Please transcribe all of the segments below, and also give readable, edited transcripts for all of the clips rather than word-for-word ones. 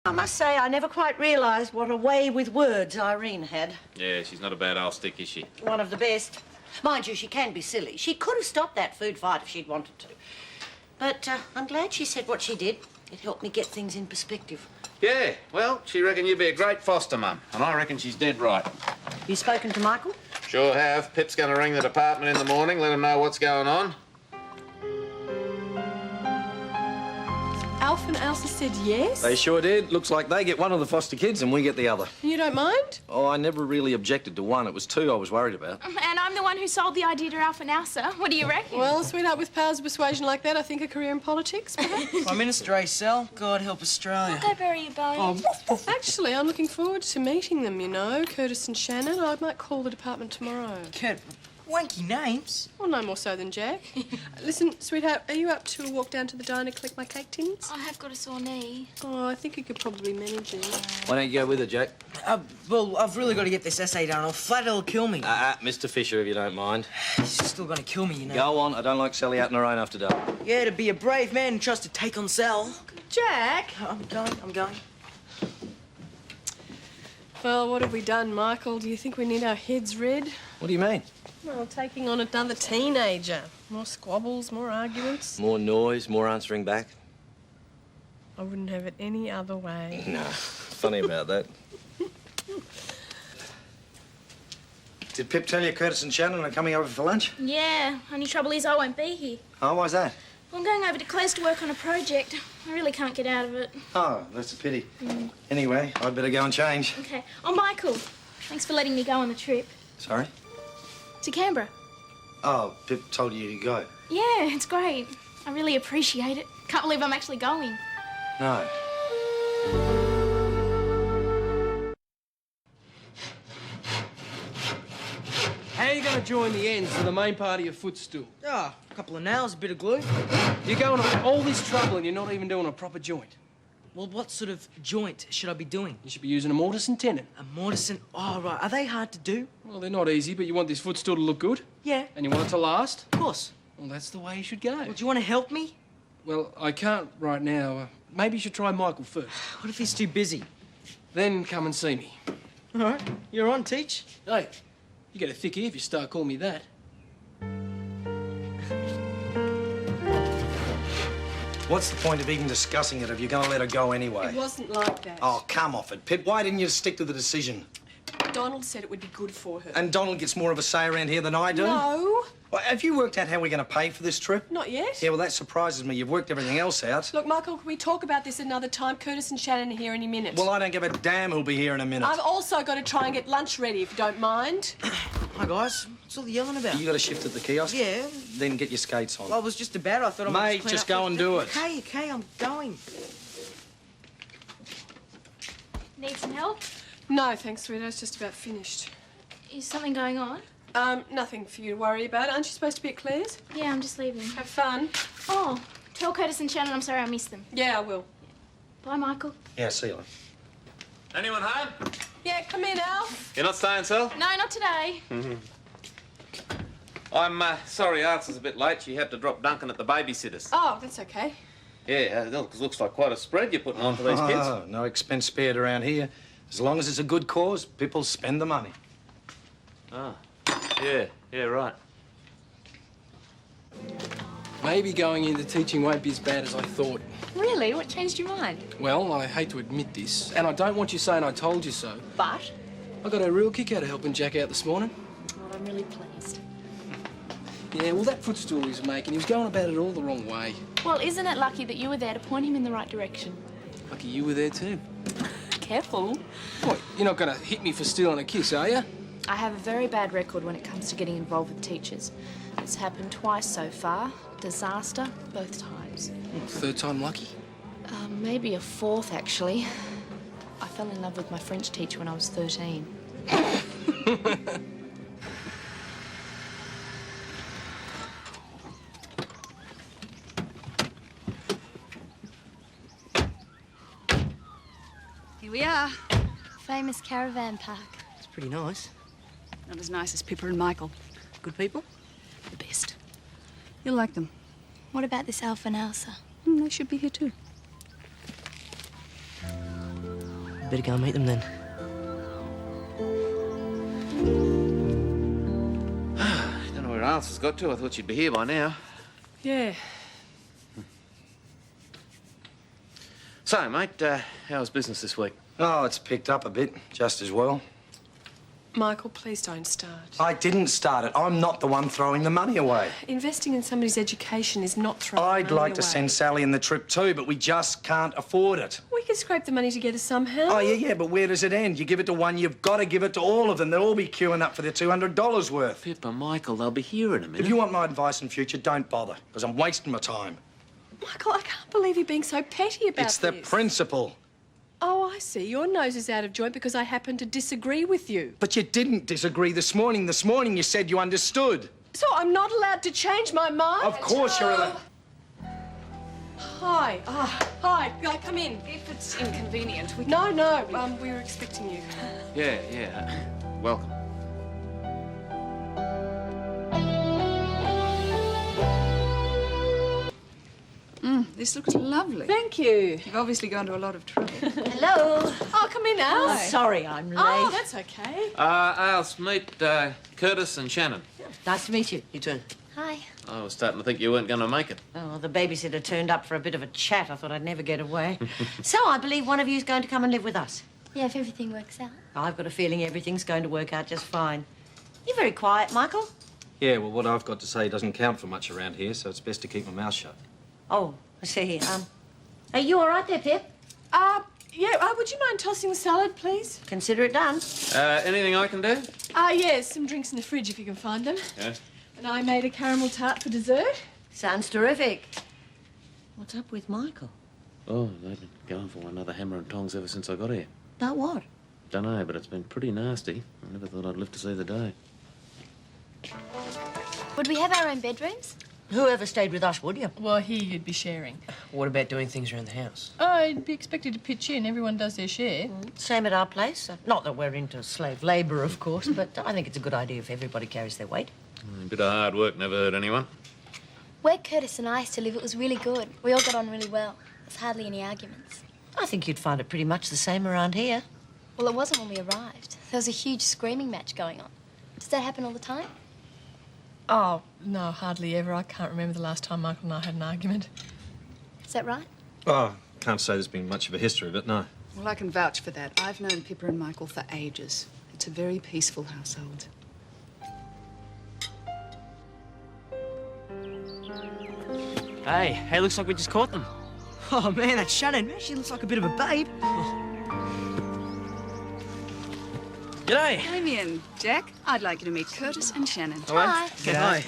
I must say, I never quite realised what a way with words Irene had. Yeah, she's not a bad old stick, is she? One of the best. Mind you, she can be silly. She could have stopped that food fight if she'd wanted to. But I'm glad she said what she did. It helped me get things in perspective. Yeah, well, she reckoned you'd be a great foster mum, and I reckon she's dead right. You spoken to Michael? Sure have. Pip's going to ring the department in the morning, let them know what's going on. Alf and Elsa said yes? They sure did. Looks like they get one of the foster kids and we get the other. You don't mind? Oh, I never really objected to one. It was two I was worried about. And I'm the one who sold the idea to Alf and Elsa. What do you reckon? Well, sweetheart, with powers of persuasion like that, I think a career in politics, perhaps? Prime Minister Acel, God help Australia. I'll go bury your bones. Actually, I'm looking forward to meeting them, you know, Curtis and Shannon. I might call the department tomorrow. Kurt, wanky names. Well, no more so than Jack. Listen, sweetheart, are you up to a walk down to the diner, collect my cake tins? I have got a sore knee. Oh, I think you could probably manage it. Why don't you go with her, Jack? Well, I've really got to get this essay done, or flat it'll kill me. Mr. Fisher, if you don't mind. He's still going to kill me, you know. Go on. I don't like Sally out on her own after dark. Yeah, to be a brave man and trust to take on Sal. Jack! I'm going. Well, what have we done, Michael? Do you think we need our heads red? What do you mean? Well, taking on another teenager. More squabbles, more arguments. More noise, more answering back? I wouldn't have it any other way. No. Funny about that. Did Pip tell you Curtis and Shannon are coming over for lunch? Yeah, only trouble is I won't be here. Oh, why's that? Well, I'm going over to Claire's to work on a project. I really can't get out of it. Oh, that's a pity. Anyway, I'd better go and change. Okay. Oh, Michael, thanks for letting me go on the trip. Sorry? To Canberra. Oh, Pip told you to go. Yeah, it's great. I really appreciate it. Can't believe I'm actually going. No. How are you going to join the ends to the main part of your footstool? Ah, a couple of nails, a bit of glue. You're going to all this trouble and you're not even doing a proper joint. Well, what sort of joint should I be doing? You should be using a mortise and tenon. A mortise and... Oh, right. Are they hard to do? Well, they're not easy, but you want this footstool to look good? Yeah. And you want it to last? Of course. Well, that's the way you should go. Well, do you want to help me? Well, I can't right now. Maybe you should try Michael first. What if he's too busy? Then come and see me. All right. You're on, Teach. Hey, you get a thick ear if you start calling me that. What's the point of even discussing it if you're going to let her go anyway? It wasn't like that. Oh, come off it, Pip. Why didn't you stick to the decision? Donald said it would be good for her. And Donald gets more of a say around here than I do? No, Well, have you worked out how we're going to pay for this trip? not yet. Yeah, well, that surprises me. You've worked everything else out. Look, Michael, can we talk about this another time? Curtis and Shannon are here any minute. Well, I don't give a damn who'll be here in a minute. I've also got to try and get lunch ready, if you don't mind. Hi, guys. What's all the yelling about? You got a shift at the kiosk? Yeah. Then get your skates on. Well, I was just about. I thought I might Mate, clean just up go first. and do it. Okay, I'm going. Need some help? No, thanks, sweetheart. It's just about finished. Is something going on? Nothing for you to worry about. Aren't you supposed to be at Claire's? Yeah, I'm just leaving. Have fun. Oh, tell Curtis and Shannon I'm sorry I missed them. Yeah, I will. Bye, Michael. Yeah, see you later. Anyone home? Yeah, come in, Alf. You're not staying, Sal? No, not today. I'm sorry Arts is a bit late. She had to drop Duncan at the babysitter's. Oh, that's okay. Yeah, it looks like quite a spread you're putting on for these kids. Oh, no expense spared around here. As long as it's a good cause, people spend the money. Ah, yeah, right. Maybe going into teaching won't be as bad as I thought. Really? What changed your mind? Well, I hate to admit this, and I don't want you saying I told you so. But? I got a real kick out of helping Jack out this morning. Well, I'm really pleased. Yeah, well, that footstool he was making, he was going about it all the wrong way. Well, isn't it lucky that you were there to point him in the right direction? Lucky you were there too. Careful. What, you're not going to hit me for stealing a kiss, are you? I have a very bad record when it comes to getting involved with teachers. It's happened twice so far. Disaster, both times. Third time lucky. Maybe a fourth, actually. I fell in love with my French teacher when I was 13. Here we are. Famous caravan park. It's pretty nice. Not as nice as Pippa and Michael. Good people? The best. You'll like them. What about this Alf and Elsa? They should be here too. Better go and meet them then. Don't know where Alice has got to. I thought she'd be here by now. Yeah. So, mate, how's business this week? Oh, it's picked up a bit, just as well. Michael, please don't start. I didn't start it. I'm not the one throwing the money away. Investing in somebody's education is not throwing I'd money like to away. send Sally in the trip too, but we just can't afford it. We could scrape the money together somehow. Oh, yeah, but where does it end? You give it to one, you've got to give it to all of them. They'll all be queuing up for their $200 worth. Pippa, Michael, they'll be here in a minute. If you want my advice in future, don't bother, because I'm wasting my time. Michael, I can't believe you're being so petty about It's this. the principle. Oh, I see. Your nose is out of joint because I happen to disagree with you. But you didn't disagree this morning. This morning you said you understood. So I'm not allowed to change my mind? Of course you're allowed. Hi. Hi. Come in. If it's inconvenient, we No, we were expecting you. Yeah. Welcome. This looks lovely. Thank you. You've obviously gone to a lot of trouble. Hello. Oh, come in, Al. Sorry I'm late. Oh, that's okay. Alice, meet Curtis and Shannon. Nice to meet you. You too. Hi. I was starting to think you weren't going to make it. Oh, the babysitter turned up for a bit of a chat. I thought I'd never get away. So I believe one of you's going to come and live with us. Yeah, if everything works out. I've got a feeling everything's going to work out just fine. You're very quiet, Michael. Yeah, well, what I've got to say doesn't count for much around here, so it's best to keep my mouth shut. Oh, I see. Are you all right there, Pip? Yeah, would you mind tossing the salad, please? Consider it done. Anything I can do? Yes, some drinks in the fridge if you can find them. Yeah. And I made a caramel tart for dessert. Sounds terrific. What's up with Michael? Oh, they've been going for another hammer and tongs ever since I got here. About what? Dunno, but it's been pretty nasty. I never thought I'd live to see the day. Would we have our own bedrooms? Whoever stayed with us, would you? Well, here you'd be sharing. What about doing things around the house? Oh, I'd be expected to pitch in. Everyone does their share. Same at our place. Not that we're into slave labour, of course, but I think it's a good idea if everybody carries their weight. A bit of hard work never hurt anyone. Where Curtis and I used to live, it was really good. We all got on really well. There's hardly any arguments. I think you'd find it pretty much the same around here. Well, it wasn't when we arrived. There was a huge screaming match going on. Does that happen all the time? Oh, no, hardly ever. I can't remember the last time Michael and I had an argument. Is that right? Oh, can't say there's been much of a history of it, no. Well, I can vouch for that. I've known Pippa and Michael for ages. It's a very peaceful household. Hey, looks like we just caught them. Oh, man, that's Shannon. She looks like a bit of a babe. G'day. Damien, Jack, I'd like you to meet Curtis and Shannon. Hi. G'day.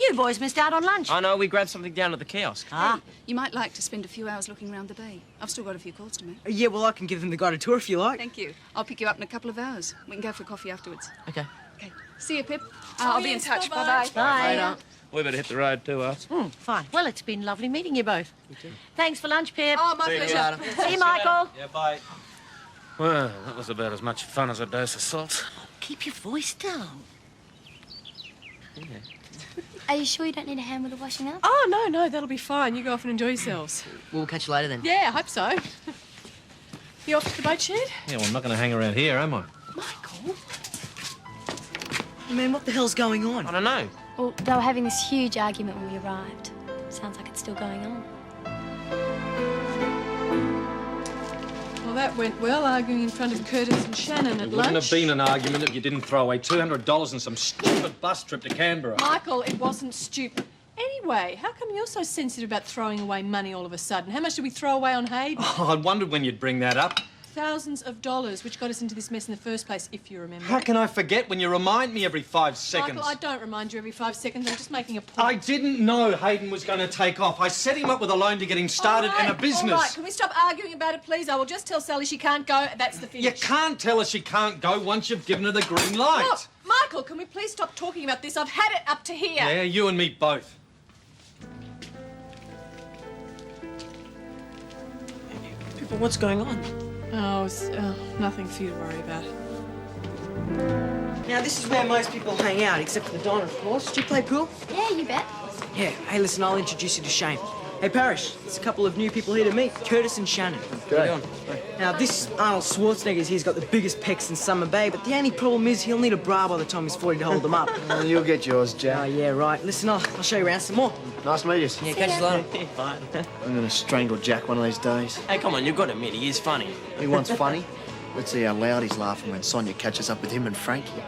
You boys missed out on lunch. I know, we grabbed something down at the kiosk. Ah, You might like to spend a few hours looking around the bay. I've still got a few calls to make. Yeah, well, I can give them the guided tour if you like. Thank you. I'll pick you up in a couple of hours. We can go for coffee afterwards. Okay. Okay. See you, Pip. I'll be in yes, touch. bye-bye. Bye-bye. bye. We better hit the road too, us. Fine. Well, it's been lovely meeting you both. You too. Thanks for lunch, Pip. Oh, my pleasure. See you, Michael. Yeah, bye. Well, that was about as much fun as a dose of salt. Keep your voice down. Are you sure you don't need a hand with the washing up? Oh, no, that'll be fine. You go off and enjoy yourselves. We'll catch you later then. Yeah, I hope so. You off to the boat shed? Yeah, well, I'm not going to hang around here, am I? Michael? Man, what the hell's going on? I don't know. Well, they were having this huge argument when we arrived. Sounds like it's still going on. Well, that went well, arguing in front of Curtis and Shannon at It lunch. wouldn't have been an argument if you didn't throw away $200 on some stupid bus trip to Canberra. Michael, it wasn't stupid. Anyway, how come you're so sensitive about throwing away money all of a sudden? How much did we throw away on Hayden? Oh, I wondered when you'd bring that up. Thousands of dollars, which got us into this mess in the first place, if you remember. How can I forget when you remind me every 5 seconds? Michael, I don't remind you every 5 seconds. I'm just making a point. I didn't know Hayden was going to take off. I set him up with a loan to get him started in a business. All right, can we stop arguing about it, please? I will just tell Sally she can't go. That's the finish. You can't tell her she can't go once you've given her the green light. Look, Michael, can we please stop talking about this? I've had it up to here. Yeah, you and me both. Pippa, what's going on? Oh, it's nothing for you to worry about. Now, this is where most people hang out, except for the Don, of course. Do you play pool? Yeah, you bet. Yeah. Hey, listen, I'll introduce you to Shane. Hey, Parrish, there's a couple of new people here to meet. Curtis and Shannon. Okay. Now, this Arnold Schwarzenegger's here's got the biggest pecs in Summer Bay, but the only problem is he'll need a bra by the time he's 40 to hold them up. Well, you'll get yours, Oh, Jack. yeah, right. Listen, I'll show you around some more. Nice to meet you. Yeah, catch you later. Bye. I'm gonna strangle Jack one of these days. Hey, come on, you've got to admit, he is funny. He wants funny. Let's see how loud he's laughing when Sonia catches up with him and Frankie.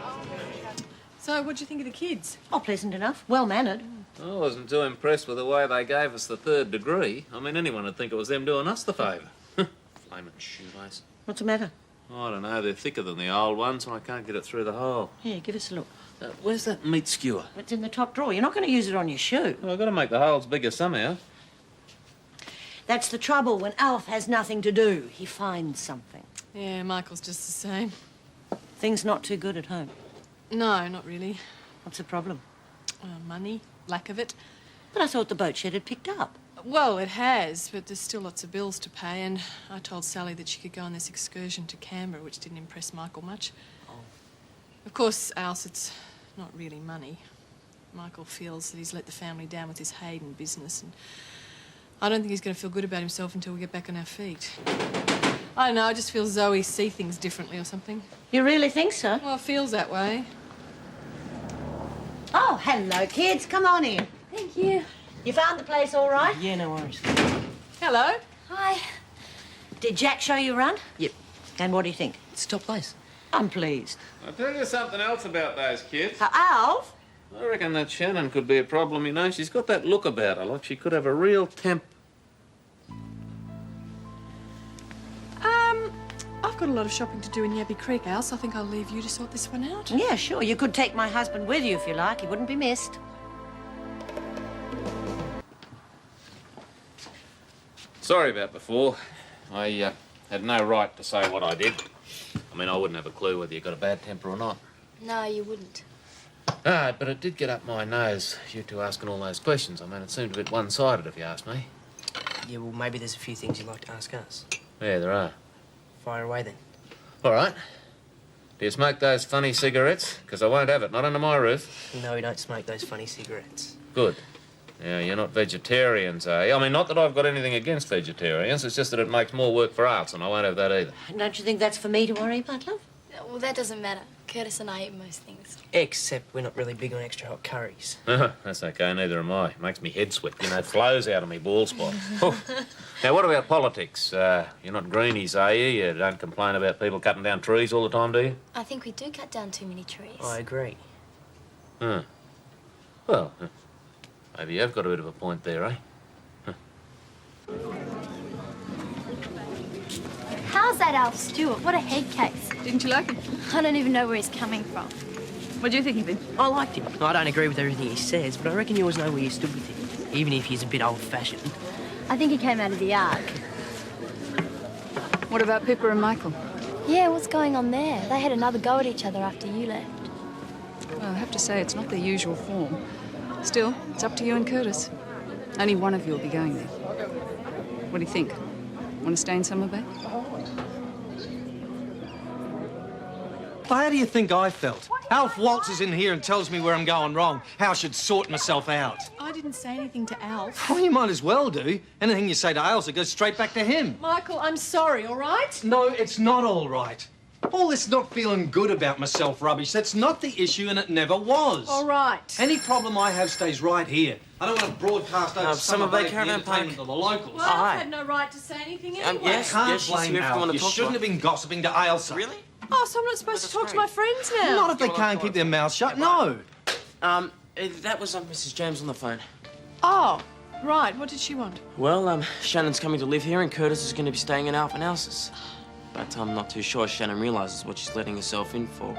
So, what'd you think of the kids? Oh, pleasant enough. Well-mannered. I wasn't too impressed with the way they gave us the 3rd degree. I mean, anyone would think it was them doing us the favour. Flaming shoelace. What's the matter? I don't know, they're thicker than the old ones and I can't get it through the hole. Here, give us a look. Where's that meat skewer? It's in the top drawer. You're not going to use it on your shoe. Well, I've got to make the holes bigger somehow. That's the trouble when Alf has nothing to do. He finds something. Yeah, Michael's just the same. Things not too good at home. No, not really. What's the problem? Money, lack of it. But I thought the boat shed had picked up. Well, it has, but there's still lots of bills to pay, and I told Sally that she could go on this excursion to Canberra, which didn't impress Michael much. Of course, Alice, it's not really money. Michael feels that he's let the family down with his Hayden business, and I don't think he's going to feel good about himself until we get back on our feet. I don't know, I just feel Zoe see things differently or something. You really think so? Well, it feels that way. Oh, hello, kids. Come on in. Thank you. You found the place all right? Yeah, no worries. Hello. Hi. Did Jack show you around? Yep. And what do you think? It's a top place. I'm pleased. I'll tell you something else about those kids. Alf? I reckon that Shannon could be a problem, you know. She's got that look about her, like she could have a real temper. I've got a lot of shopping to do in Yabby Creek, Alice. I think I'll leave you to sort this one out. Yeah, sure. You could take my husband with you if you like. He wouldn't be missed. Sorry about before. I had no right to say what I did. I mean, I wouldn't have a clue whether you got a bad temper or not. No, you wouldn't. Ah, but it did get up my nose, you two asking all those questions. I mean, it seemed a bit one-sided, if you ask me. Yeah, well, maybe there's a few things you'd like to ask us. Yeah, there are. Fire away, then. All right. Do you smoke those funny cigarettes? Because I won't have it, not under my roof. No, we don't smoke those funny cigarettes. Good. Yeah, you're not vegetarians, eh? I mean, not that I've got anything against vegetarians, it's just that it makes more work for us, and I won't have that either. Don't you think that's for me to worry about, love? Well, that doesn't matter. Curtis and I eat most things. Except we're not really big on extra hot curries. That's okay, neither am I. Makes me head sweat, you know, it flows out of me bald spot. Now, what about politics? You're not greenies, are you? You don't complain about people cutting down trees all the time, do you? I think we do cut down too many trees. I agree. Well, maybe you've got a bit of a point there, eh? How's that Alf Stewart? What a head case. Didn't you like him? I don't even know where he's coming from. What do you think of him? I liked him. I don't agree with everything he says, but I reckon you always know where you stood with him, even if he's a bit old-fashioned. I think he came out of the Ark. What about Pippa and Michael? Yeah, what's going on there? They had another go at each other after you left. Well, I have to say, it's not their usual form. Still, it's up to you and Curtis. Only one of you will be going there. What do you think? Want to stay in Summer Bay? Well, how do you think I felt? Alf waltzes in here and tells me where I'm going wrong, how I should sort myself out. I didn't say anything to Alf. Well, you might as well do. Anything you say to Ailsa goes straight back to him. Michael, I'm sorry, all right? No, it's not all right. All this not feeling good about myself rubbish, that's not the issue and it never was. All right. Any problem I have stays right here. I don't want to broadcast over Summer Bay Caravan Park. to the locals. Well, hi. I've had no right to say anything anyway. yes. I can't she's blame here if you Alf. want to You talk to shouldn't her. have been gossiping to Ailsa. Really? Oh, so I'm not supposed to talk to my friends now? Not if they can't keep their mouths shut, no. That was Mrs. James on the phone. Oh, right. What did she want? Well, Shannon's coming to live here and Curtis is going to be staying in Alf and Alice's. But I'm not too sure Shannon realises what she's letting herself in for.